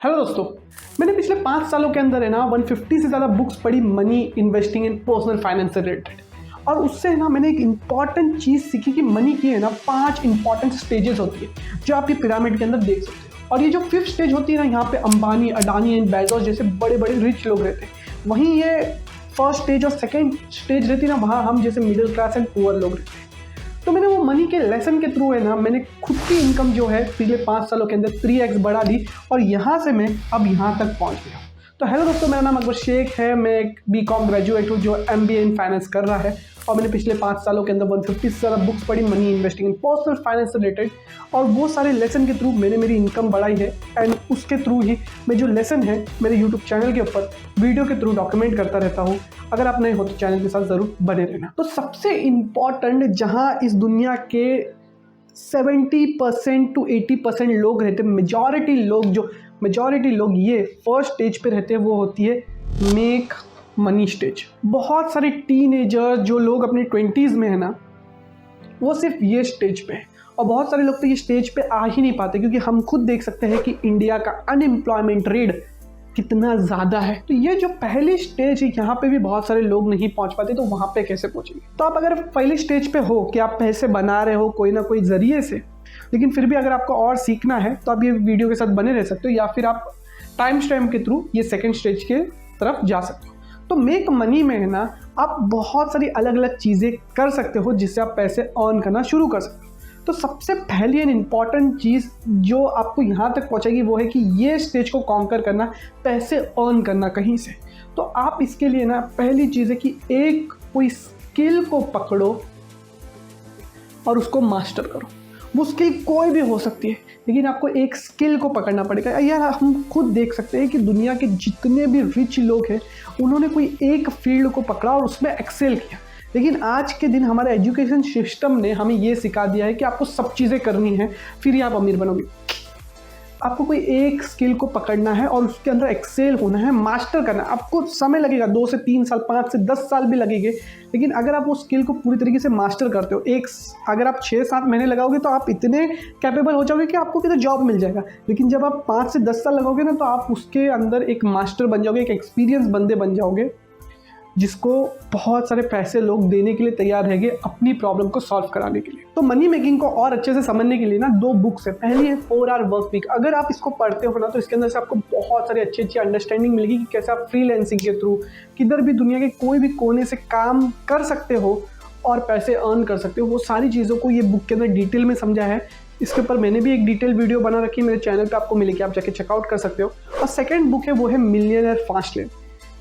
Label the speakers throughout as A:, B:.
A: Hello दोस्तों, मैंने पिछले 5 सालों के अंदर है ना 150 से ज़्यादा बुक्स पढ़ी money, investing and personal finance से रिलेटेड। और उससे है ना मैंने एक इंपॉर्टेंट चीज़ सीखी कि मनी की है ना 5 इंपॉर्टेंट स्टेजेस होती है जो आप ये पिरामिड के अंदर देख सकते हो। और ये जो 5th स्टेज होती है ना, यहाँ पे अंबानी, अडानी एंड बेजोस जैसे बड़े बड़े रिच लोग रहते हैं। वहीं ये 1st स्टेज और 2nd स्टेज रहती है ना, वहाँ हम जैसे मिडिल क्लास एंड पुअर लोग रहते हैं। तो मैंने वो मनी के लेसन के थ्रू है ना, मैंने खुद की इनकम जो है पिछले 5 सालों के अंदर 3x बढ़ा दी और यहाँ से मैं अब यहाँ तक पहुँच गया। तो हेलो दोस्तों, मेरा नाम अकबर शेख है। मैं एक BCom ग्रेजुएट हूँ जो MBA इन फाइनेंस कर रहा है। और मैंने पिछले 5 सालों के अंदर 150 से ज़्यादा बुक्स पढ़ी money, investing in personal finance से रिलेटेड। और वो सारे लेसन के थ्रू मैंने मेरी इनकम बढ़ाई है। एंड उसके थ्रू ही मैं जो लेसन है मेरे यूट्यूब चैनल के ऊपर वीडियो के थ्रू डॉक्यूमेंट करता रहता हूँ। अगर आप नए हो तो चैनल के साथ ज़रूर बने रहना। तो सबसे इम्पॉर्टेंट, जहाँ इस दुनिया के 70% to 80% लोग रहते हैं, मेजॉरिटी लोग ये 1st स्टेज पे रहते हैं, वो होती है मेक मनी स्टेज। बहुत सारे टीनेजर जो लोग अपने 20s में है ना, वो सिर्फ ये स्टेज पे है। और बहुत सारे लोग तो ये स्टेज पे आ ही नहीं पाते, क्योंकि हम खुद देख सकते हैं कि इंडिया का अनएम्प्लॉयमेंट रेट कितना ज़्यादा है। तो ये जो पहली स्टेज है, यहाँ पे भी बहुत सारे लोग नहीं पहुँच पाते, तो वहाँ पे कैसे पहुँचेंगे? तो आप अगर पहली स्टेज पे हो कि आप पैसे बना रहे हो कोई ना कोई ज़रिए से, लेकिन फिर भी अगर आपको और सीखना है तो आप ये वीडियो के साथ बने रह सकते हो, या फिर आप टाइम स्टैम्प के थ्रू ये 2nd स्टेज के तरफ जा सकते हो। तो मेक मनी में है ना, आप बहुत सारी अलग अलग चीज़ें कर सकते हो जिससे आप पैसे अर्न करना शुरू कर सकते हो। तो सबसे पहली एंड इम्पॉर्टेंट चीज़ जो आपको यहाँ तक पहुँचेगी वो है कि ये स्टेज को कॉन्कर करना, पैसे अर्न करना कहीं से। तो आप इसके लिए ना, पहली चीज़ है कि एक कोई स्किल को पकड़ो और उसको मास्टर करो। वो स्किल कोई भी हो सकती है, लेकिन आपको एक स्किल को पकड़ना पड़ेगा। यार, हम खुद देख सकते हैं कि दुनिया के जितने भी रिच लोग हैं, उन्होंने कोई एक फील्ड को पकड़ा और उसमें एक्सेल किया। लेकिन आज के दिन हमारे एजुकेशन सिस्टम ने हमें ये सिखा दिया है कि आपको सब चीज़ें करनी है, फिर ही आप अमीर बनोगे। आपको कोई एक स्किल को पकड़ना है और उसके अंदर एक्सेल होना है, मास्टर करना है। आपको समय लगेगा, 2 से 3 साल, 5 से 10 साल भी लगेंगे, लेकिन अगर आप वो स्किल को पूरी तरीके से मास्टर करते हो, अगर आप 6-7 महीने लगाओगे तो आप इतने कैपेबल हो जाओगे कि आपको किधर जॉब मिल जाएगा। लेकिन जब आप 5 से 10 साल लगाओगे ना, तो आप उसके अंदर एक मास्टर बन जाओगे, एक एक्सपीरियंस बंदे बन जाओगे, जिसको बहुत सारे पैसे लोग देने के लिए तैयार रहेंगे अपनी प्रॉब्लम को सॉल्व कराने के लिए। तो मनी मेकिंग को और अच्छे से समझने के लिए ना 2 बुक्स है। पहली है 4 Hour वर्क वीक। अगर आप इसको पढ़ते हो ना, तो इसके अंदर से आपको बहुत सारी अच्छी अंडरस्टैंडिंग मिलेगी कि कैसे आप फ्रीलांसिंग के थ्रू किधर भी दुनिया के कोई भी कोने से काम कर सकते हो और पैसे अर्न कर सकते हो। वो सारी चीज़ों को ये बुक के अंदर डिटेल में समझा है। इसके ऊपर मैंने भी एक डिटेल वीडियो बना रखी है, मेरे चैनल पे आपको मिलेगी, आप जाके चेकआउट कर सकते हो। और 2nd बुक है, वो है मिलियनेयर फास्ट लेन।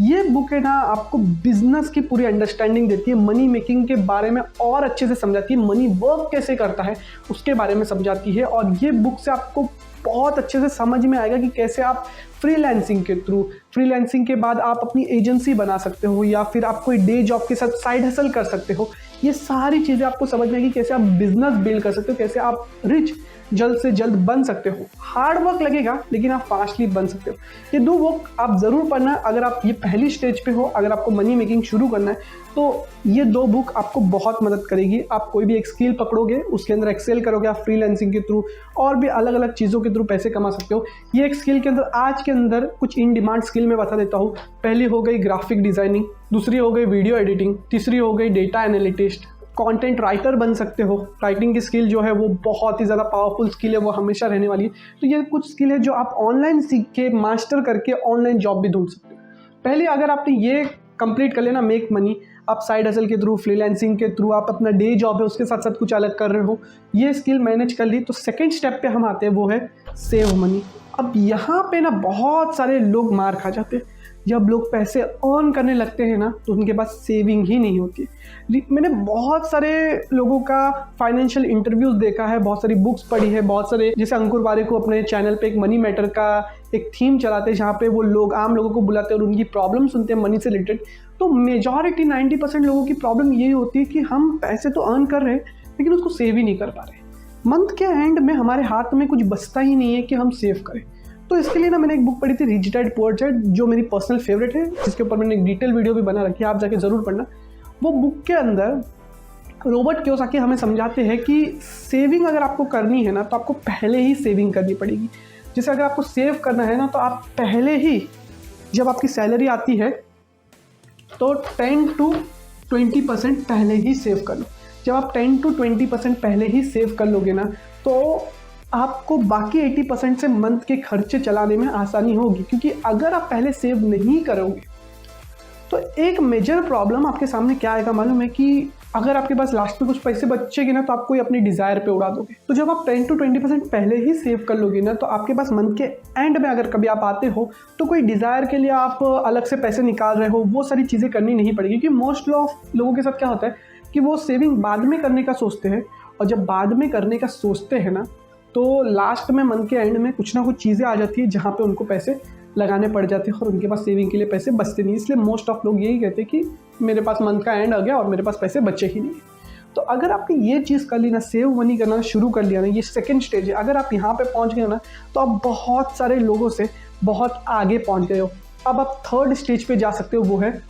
A: ये बुक है ना, आपको बिजनेस की पूरी अंडरस्टैंडिंग देती है, मनी मेकिंग के बारे में और अच्छे से समझाती है, मनी वर्क कैसे करता है उसके बारे में समझाती है। और ये बुक से आपको बहुत अच्छे से समझ में आएगा कि कैसे आप फ्रीलांसिंग के बाद आप अपनी एजेंसी बना सकते हो, या फिर आप कोई डे जॉब के साथ साइड हसल कर सकते हो। ये सारी चीज़ें आपको समझ में आएगी, कैसे आप बिजनेस बिल्ड कर सकते हो, कैसे आप रिच जल्द से जल्द बन सकते हो। हार्ड वर्क लगेगा, लेकिन आप फास्टली बन सकते हो। ये 2 बुक आप ज़रूर पढ़ना अगर आप ये पहली स्टेज पे हो। अगर आपको मनी मेकिंग शुरू करना है तो ये 2 बुक आपको बहुत मदद करेगी। आप कोई भी एक स्किल पकड़ोगे, उसके अंदर एक्सेल करोगे, आप फ्रीलांसिंग के थ्रू और भी अलग अलग चीज़ों के थ्रू पैसे कमा सकते हो। ये एक स्किल के अंदर, आज के अंदर कुछ इन डिमांड स्किल मैं बता देता हूँ। पहली हो गई ग्राफिक डिज़ाइनिंग, दूसरी हो गई वीडियो एडिटिंग, तीसरी हो गई डेटा एनालिटिस्ट। कंटेंट राइटर बन सकते हो। राइटिंग की स्किल जो है वो बहुत ही ज़्यादा पावरफुल स्किल है, वो हमेशा रहने वाली है। तो ये कुछ स्किल है जो आप ऑनलाइन सीख के, मास्टर करके ऑनलाइन जॉब भी ढूंढ सकते हो। पहले अगर आपने ये कंप्लीट कर लेना, मेक मनी, आप साइड हसल के थ्रू, फ्रीलांसिंग के थ्रू, आप अपना डे जॉब है उसके साथ साथ कुछ अलग कर रहे हो, ये स्किल मैनेज कर ली, तो 2nd स्टेप पे हम आते हैं, वो है सेव मनी। अब यहाँ पे ना बहुत सारे लोग मार खा जाते हैं। जब लोग पैसे अर्न करने लगते हैं ना, तो उनके पास सेविंग ही नहीं होती। मैंने बहुत सारे लोगों का फाइनेंशियल इंटरव्यूज़ देखा है, बहुत सारी बुक्स पढ़ी है, बहुत सारे, जैसे अंकुर वारिक को अपने चैनल पे एक मनी मैटर का एक थीम चलाते हैं, जहाँ पे वो लोग आम लोगों को बुलाते हैं और उनकी प्रॉब्लम सुनते हैं मनी से रिलेटेड। तो मेजॉरिटी 90% लोगों की प्रॉब्लम यही होती है कि हम पैसे तो अर्न कर रहे हैं, लेकिन उसको सेव ही नहीं कर पा रहे। मंथ के एंड में हमारे हाथ में कुछ बचता ही नहीं है कि हम सेव करें। तो इसके लिए ना मैंने एक बुक पढ़ी थी, रिच डैड पुअर डैड, जो मेरी पर्सनल फेवरेट है, जिसके ऊपर मैंने एक डिटेल वीडियो भी बना रखी है, आप जाके ज़रूर पढ़ना। वो बुक के अंदर रॉबर्ट कियोसाकी हमें समझाते हैं कि सेविंग अगर आपको करनी है ना, तो आपको पहले ही सेविंग करनी पड़ेगी। जैसे अगर आपको सेव करना है ना, तो आप पहले ही जब आपकी सैलरी आती है तो 10-20% पहले ही सेव कर लो। जब आप 10-20% पहले ही सेव कर लोगे ना, तो आपको बाकी 80% से मंथ के खर्चे चलाने में आसानी होगी। क्योंकि अगर आप पहले सेव नहीं करोगे तो एक मेजर प्रॉब्लम आपके सामने क्या आएगा मालूम है, कि अगर आपके पास लास्ट में कुछ पैसे बचेंगे ना, तो आप कोई अपनी डिज़ायर पे उड़ा दोगे। तो जब आप 10-20% पहले ही सेव कर लोगे ना, तो आपके पास मंथ के एंड में अगर कभी आप आते हो तो कोई डिज़ायर के लिए आप अलग से पैसे निकाल रहे हो, वो सारी चीज़ें करनी नहीं पड़ेगी। क्योंकि मोस्ट ऑफ लोगों के साथ क्या होता है कि वो सेविंग बाद में करने का सोचते हैं, और जब बाद में करने का सोचते हैं ना, तो लास्ट में मंथ के एंड में कुछ ना कुछ चीज़ें आ जाती है जहाँ पे उनको पैसे लगाने पड़ जाते हैं और उनके पास सेविंग के लिए पैसे बचते नहीं। इसलिए मोस्ट ऑफ लोग यही कहते हैं कि मेरे पास मंथ का एंड आ गया और मेरे पास पैसे बचे ही नहीं। तो अगर आपने ये चीज़ कर ली ना, सेव मनी करना शुरू कर लिया ना, ये सेकंड स्टेज है। अगर आप यहाँ पे पहुँच गए ना, तो आप बहुत सारे लोगों से बहुत आगे पहुँच गए हो। अब आप थर्ड स्टेज पे जा सकते हो, वो है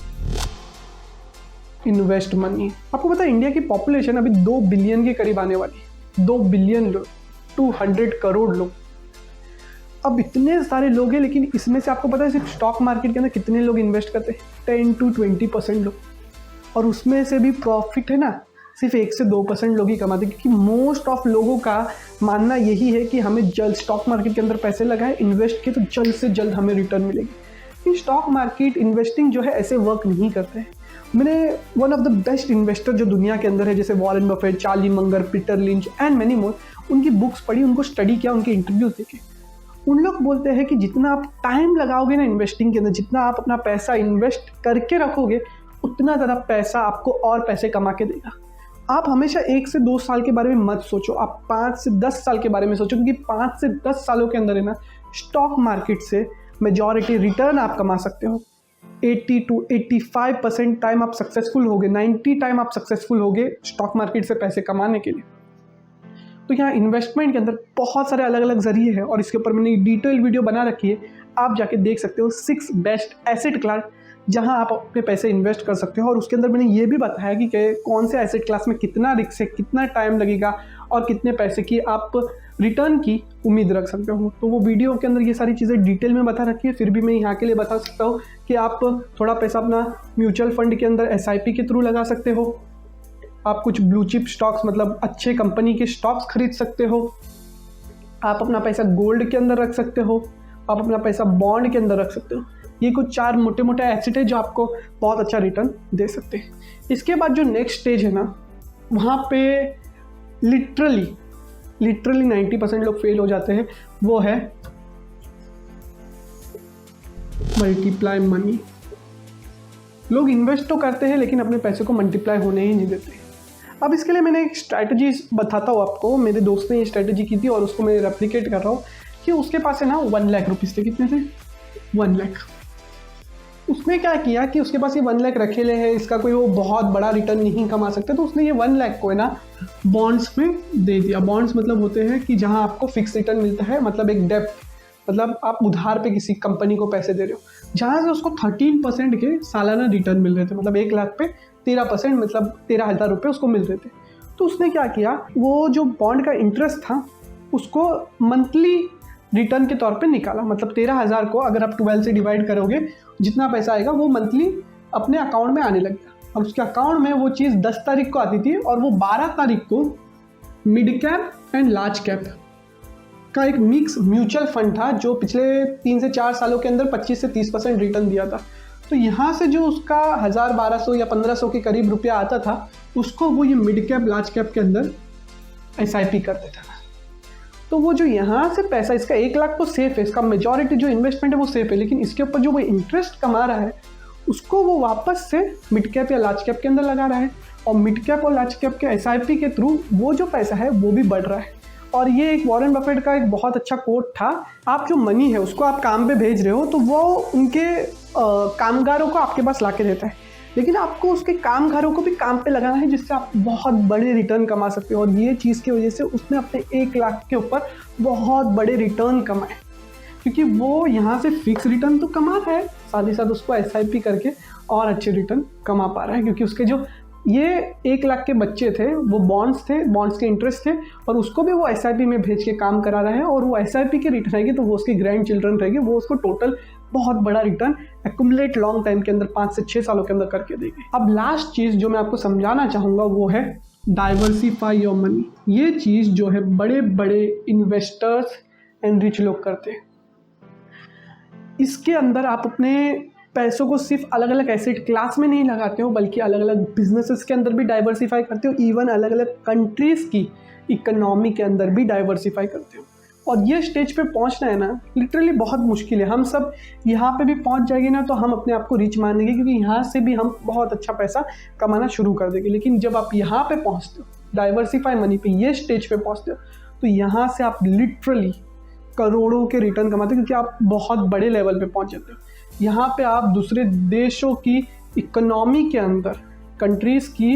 A: इन्वेस्ट मनी। आपको पता है इंडिया की पॉपुलेशन अभी 2 बिलियन के करीब आने वाली। 2 बिलियन लोग, 200 करोड़ लोग। अब इतने सारे लोग हैं, लेकिन इसमें से आपको पता है सिर्फ स्टॉक मार्केट के अंदर कितने लोग इन्वेस्ट करते हैं? 10-20% लोग। और उसमें से भी प्रॉफिट है ना, सिर्फ 1 से 2% लोग ही कमाते हैं। क्योंकि मोस्ट ऑफ लोगों का मानना यही है कि हमें जल्द स्टॉक मार्केट के अंदर पैसे लगाए, इन्वेस्ट किए तो जल्द से जल्द हमें रिटर्न मिलेगी। लेकिन स्टॉक मार्केट इन्वेस्टिंग जो है ऐसे वर्क नहीं करते हैं। मैंने one of the best investor जो दुनिया के अंदर है, जैसे Warren Buffett, Charlie Munger, Peter lynch and many more, उनकी बुक्स पढ़ी, उनको स्टडी किया, उनके इंटरव्यूज देखे। उन लोग बोलते हैं कि जितना आप टाइम लगाओगे ना इन्वेस्टिंग के अंदर, जितना आप अपना पैसा इन्वेस्ट करके रखोगे, उतना ज़्यादा पैसा आपको और पैसे कमा के देगा। आप हमेशा 1 से 2 साल के बारे में मत सोचो, आप 5 से 10 साल के बारे में सोचो। क्योंकि 5 से 10 सालों के अंदर है ना, स्टॉक मार्केट से मेजॉरिटी रिटर्न आप कमा सकते हो। 80-85% टाइम आप सक्सेसफुल होगे, 90 टाइम आप सक्सेसफुल होगे स्टॉक मार्केट से पैसे कमाने के लिए। तो यहाँ इन्वेस्टमेंट के अंदर बहुत सारे अलग अलग जरिए हैं और इसके ऊपर मैंने डिटेल वीडियो बना रखी है, आप जाके देख सकते हो। 6 बेस्ट एसेट क्लास जहाँ आप अपने पैसे इन्वेस्ट कर सकते हो। और उसके अंदर मैंने ये भी बताया कि कौन से एसेट क्लास में कितना रिस्क है, कितना टाइम लगेगा और कितने पैसे की आप रिटर्न की उम्मीद रख सकते हो। तो वो वीडियो के अंदर ये सारी चीज़ें डिटेल में बता रखी है। फिर भी मैं यहाँ के लिए बता सकता हूँ कि आप थोड़ा पैसा अपना म्यूचुअल फंड के अंदर SIP के थ्रू लगा सकते हो। आप कुछ ब्लू चिप स्टॉक्स, मतलब अच्छे कंपनी के स्टॉक्स खरीद सकते हो। आप अपना पैसा गोल्ड के अंदर रख सकते हो। आप अपना पैसा बॉन्ड के अंदर रख सकते हो। ये कुछ 4 मोटे मोटे एसेट है जो आपको बहुत अच्छा रिटर्न दे सकते हैं। इसके बाद जो नेक्स्ट स्टेज है ना, वहाँ पे लिटरली 90% लोग फेल हो जाते हैं, वो है मल्टीप्लाई मनी। लोग इन्वेस्ट तो करते हैं लेकिन अपने पैसे को मल्टीप्लाई होने ही नहीं देते। अब इसके लिए मैंने एक स्ट्रैटेजी बताता हूँ आपको। मेरे दोस्त ने ये स्ट्रैटेजी की थी और उसको मैं रेप्लिकेट कर रहा हूँ कि उसके पास है ना 1 लाख रुपीज़ थे। कितने थे? 1 लाख। उसने क्या किया कि उसके पास ये 1 लाख रखे ले हैं, इसका कोई वो बहुत बड़ा रिटर्न नहीं कमा सकते, तो उसने ये 1 लाख को है ना बॉन्ड्स में दे दिया। बॉन्ड्स मतलब होते हैं कि जहाँ आपको फिक्स रिटर्न मिलता है, मतलब एक डेब्ट, मतलब आप उधार पे किसी कंपनी को पैसे दे रहे हो, जहाँ से उसको 13% के सालाना रिटर्न मिल रहे थे। मतलब 1 लाख पे 13%, मतलब 13,000 रुपये उसको मिल रहे थे। तो उसने क्या किया, वो जो बॉन्ड का इंटरेस्ट था उसको मंथली रिटर्न के तौर पे निकाला। मतलब 13,000 को अगर आप 12 से डिवाइड करोगे, जितना पैसा आएगा वो मंथली अपने अकाउंट में आने लग गया। और उसके अकाउंट में वो चीज़ 10 तारीख को आती थी और वो 12 तारीख को mid cap and large cap का एक मिक्स म्यूचुअल फंड था जो पिछले 3 से 4 सालों के अंदर 25 से 30% रिटर्न दिया था। तो यहाँ से जो उसका 1000, 1200 या 1500 के करीब रुपया आता था, उसको वो ये मिड कैप लार्ज कैप के अंदर SIP कर देता था। तो वो जो यहाँ से पैसा, इसका 1 लाख तो सेफ है, इसका मेजॉरिटी जो इन्वेस्टमेंट है वो सेफ है, लेकिन इसके ऊपर जो वो इंटरेस्ट कमा रहा है उसको वो वापस से मिड कैप या लार्ज कैप के अंदर लगा रहा है। और मिड कैप और लार्ज कैप के SIP के थ्रू वो जो पैसा है वो भी बढ़ रहा है। और ये एक वॉरेन बफेट का एक बहुत अच्छा कोट था, आप जो मनी है उसको आप काम पे भेज रहे हो तो वो उनके कामगारों को आपके पास ला के देता है, लेकिन आपको उसके कामगारों को भी काम पे लगाना है जिससे आप बहुत बड़े रिटर्न कमा सकते हो। और ये चीज़ की वजह से उसने अपने 1 लाख के ऊपर बहुत बड़े रिटर्न कमाए, क्योंकि वो यहाँ से फिक्स रिटर्न तो कमा रहा है, साथ ही साथ उसको SIP करके और अच्छे रिटर्न कमा पा रहा है, क्योंकि उसके जो ये 1 लाख के बच्चे थे, वो बॉन्ड्स के इंटरेस्ट थे, और उसको भी वो SIP में भेज के काम करा रहे हैं, और वो SIP के रिटर्न रहेगी तो वो उसके ग्रैंड चिल्ड्रन रहेंगे, वो उसको टोटल बहुत बड़ा रिटर्न एक्यूमुलेट लॉन्ग टाइम के अंदर 5 से 6 सालों के अंदर करके देगी। अब लास्ट चीज़ जो मैं आपको समझाना चाहूँगा वो है डाइवर्सिफाई योर मनी। ये चीज़ जो है बड़े बड़े इन्वेस्टर्स एंड रिच लोग करते हैं। इसके अंदर आप अपने पैसों को सिर्फ अलग अलग एसेट क्लास में नहीं लगाते हो, बल्कि अलग अलग बिजनेसेस के अंदर भी डाइवर्सिफाई करते हो, इवन अलग अलग कंट्रीज़ की इकोनॉमी के अंदर भी डाइवर्सिफाई करते हो। और ये स्टेज पे पहुंचना है ना, लिटरली बहुत मुश्किल है। हम सब यहाँ पे भी पहुंच जाएंगे ना तो हम अपने आप को रिच मानेंगे, क्योंकि यहाँ से भी हम बहुत अच्छा पैसा कमाना शुरू कर देंगे। लेकिन जब आप यहाँ पे पहुँचते हो, डाइवर्सिफाई मनी पे ये स्टेज पे पहुँचते हो, तो यहाँ से आप लिटरली करोड़ों के रिटर्न कमाते हो, क्योंकि आप बहुत बड़े लेवल पे पहुँच जाते हो। यहाँ पे आप दूसरे देशों की इकोनॉमी के अंदर, कंट्रीज़ की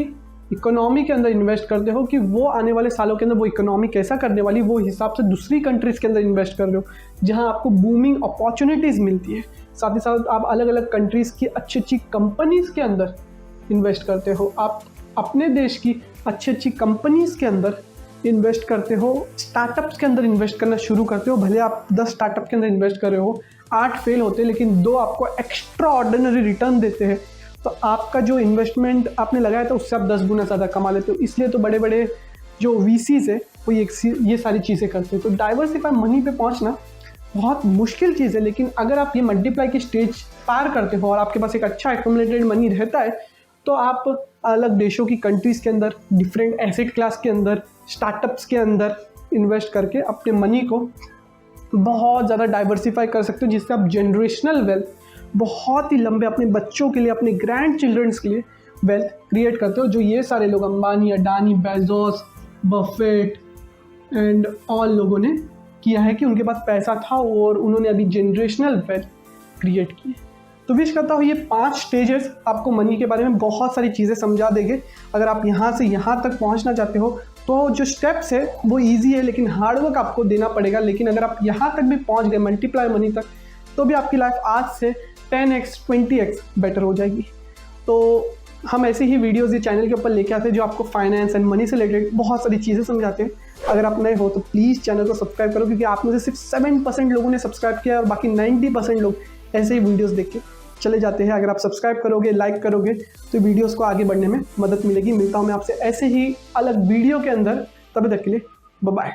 A: इकोनॉमी के अंदर इन्वेस्ट करते हो कि वो आने वाले सालों के अंदर वो इकोनॉमी कैसा करने वाली, वो हिसाब से दूसरी कंट्रीज़ के अंदर इन्वेस्ट कर रहे हो, जहाँ आपको बूमिंग अपॉर्चुनिटीज़ मिलती है। साथ ही साथ आप अलग अलग कंट्रीज़ की अच्छी अच्छी कंपनीज़ के अंदर इन्वेस्ट करते हो। आप अपने देश की अच्छी अच्छी कंपनीज़ के अंदर इन्वेस्ट करते हो, स्टार्टअप्स के अंदर इन्वेस्ट करना शुरू करते हो। भले आप 10 स्टार्टअप के अंदर इन्वेस्ट कर रहे हो, 8 फेल होते हैं, लेकिन 2 आपको एक्स्ट्रा ऑर्डिनरी रिटर्न देते हैं, तो आपका जो इन्वेस्टमेंट आपने लगाया था उससे आप 10 गुना ज़्यादा कमा लेते हो। इसलिए तो बड़े बड़े जो VCs है वो ये सारी चीज़ें करते हैं। तो डाइवर्सिफाई मनी पे पहुंचना बहुत मुश्किल चीज़ है, लेकिन अगर आप ये मल्टीप्लाई की स्टेज पार करते हो और आपके पास एक अच्छा एक्यूमुलेटेड मनी रहता है, तो आप अलग देशों की कंट्रीज़ के अंदर, डिफरेंट एसेट क्लास के अंदर, स्टार्टअप्स के अंदर इन्वेस्ट करके अपने मनी को बहुत ज़्यादा डाइवर्सिफाई कर सकते हो, जिससे आप जनरेशनल वेल्थ बहुत ही लंबे अपने बच्चों के लिए, अपने ग्रैंड चिल्ड्रंस के लिए वेल्थ क्रिएट करते हो। जो ये सारे लोग Ambani, Adani, Bezos, Buffett and all लोगों ने किया है, कि उनके पास पैसा था और उन्होंने अभी जनरेशनल वेल्थ क्रिएट की। तो विश करता हूँ ये 5 स्टेजेस आपको मनी के बारे में बहुत सारी चीज़ें समझा देंगे। अगर आप यहाँ से यहाँ तक पहुँचना चाहते हो तो जो स्टेप्स है वो इजी है, लेकिन हार्डवर्क आपको देना पड़ेगा। लेकिन अगर आप यहाँ तक भी पहुँच गए मल्टीप्लाई मनी तक, तो भी आपकी लाइफ आज से 10x 20x बेटर हो जाएगी। तो हम ऐसे ही वीडियोज़ ये चैनल के ऊपर लेके आते हैं जो आपको फाइनेंस एंड मनी से रिलेटेड बहुत सारी चीज़ें समझाते हैं। अगर आप नए हो तो प्लीज़ चैनल को सब्सक्राइब करो, क्योंकि आप में से सिर्फ 7% लोगों ने सब्सक्राइब किया और बाकी 90% लोग ऐसे ही वीडियोज़ देख के चले जाते हैं। अगर आप सब्सक्राइब करोगे, लाइक करोगे, तो वीडियोज़ को आगे बढ़ने में मदद मिलेगी। मिलता हूँ मैं आपसे ऐसे ही अलग वीडियो के अंदर, तब तक के लिए बाय बाय।